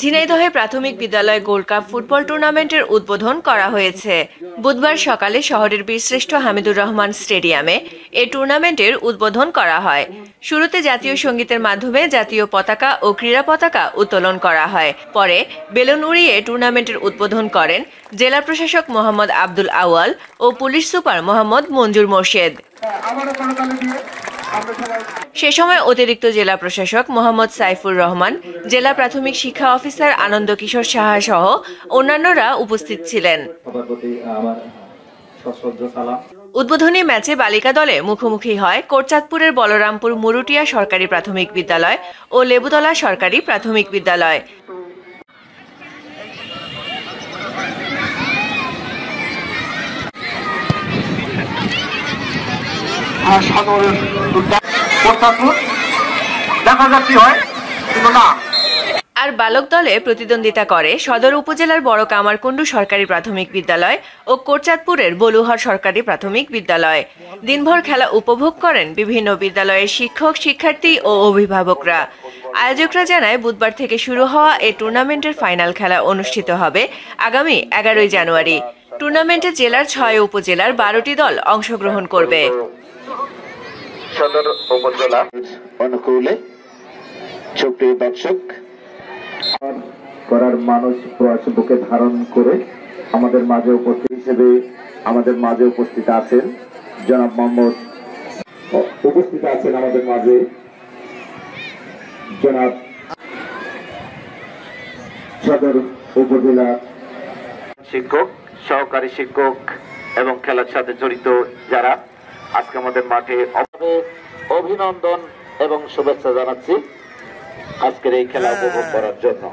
ঝিনাইদহে প্রাথমিক বিদ্যালয় gold cup football টুর্নামেন্টের উদ্বোধন করা হয়েছে। বুধবার সকালে শহরের বীরশ্রেষ্ঠ হামিদুর রহমান স্টেডিয়ামে এ টুর্নামেন্টের উদ্বোধন করা হয়। শুরুতে জাতীয় সঙ্গীতের মাধ্যমে জাতীয় পতাকা ও ক্রীড়া পতাকা উত্তোলন করা হয়। পরে বেলুন উড়িয়ে টুর্নামেন্টের উদ্বোধন করেন জেলা প্রশাসক মোহাম্মদ আব্দুল আওয়াল ও পুলিশ সুপার মোহাম্মদ মঞ্জুর মোর্শেদ। সে সময় অতিরিক্ত জেলা প্রশাসক মোহাম্মদ সাইফুর রহমান, জেলা প্রাথমিক শিক্ষা অফিসার আনন্দ কিশোর সাহা সহ অন্যান্যরা উপস্থিত ছিলেন। উদ্বোধনী ম্যাচে বালিকা দলে মুখোমুখি হয় কোটচাঁদপুরের বলরামপুর মুরুটিয়া সরকারি প্রাথমিক বিদ্যালয় ও লেবুতলা সরকারি প্রাথমিক বিদ্যালয়। আর বালক দলে প্রতিদ্বন্দ্বিতা করে সদর উপজেলার বড় কামারকুণ্ডু সরকারি প্রাথমিক বিদ্যালয় ও কোটচাঁদপুরের বলুহর সরকারি প্রাথমিক বিদ্যালয়। দিনভর খেলা উপভোগ করেন বিভিন্ন বিদ্যালয়ের শিক্ষক, শিক্ষার্থী ও অভিভাবকরা। আয়োজকরা জানায়, বুধবার থেকে শুরু হওয়া এই টুর্নামেন্টের ফাইনাল খেলা অনুষ্ঠিত হবে আগামী 11 জানুয়ারি। টুর্নামেন্টে জেলার 6 উপজেলার 12টি দল অংশগ্রহণ করবে। সদর উপজেলা অনুকূলে সুপ্রিয় দর্শক করার মানুষ প্রয়াস বুকে ধারণ করে আমাদের মাঝে উপস্থিত আছেন জনাব মোহাম্মদ, উপস্থিত আছেন আমাদের মাঝে জনাব সদর উপজেলা শিক্ষক, সহকারী শিক্ষক এবং খেলার সাথে জড়িত যারা আজকে আমাদের মাঠে অভিনন্দন এবং শুভেচ্ছা জানাচ্ছি আজকের এই খেলা উপভোগ করার জন্য।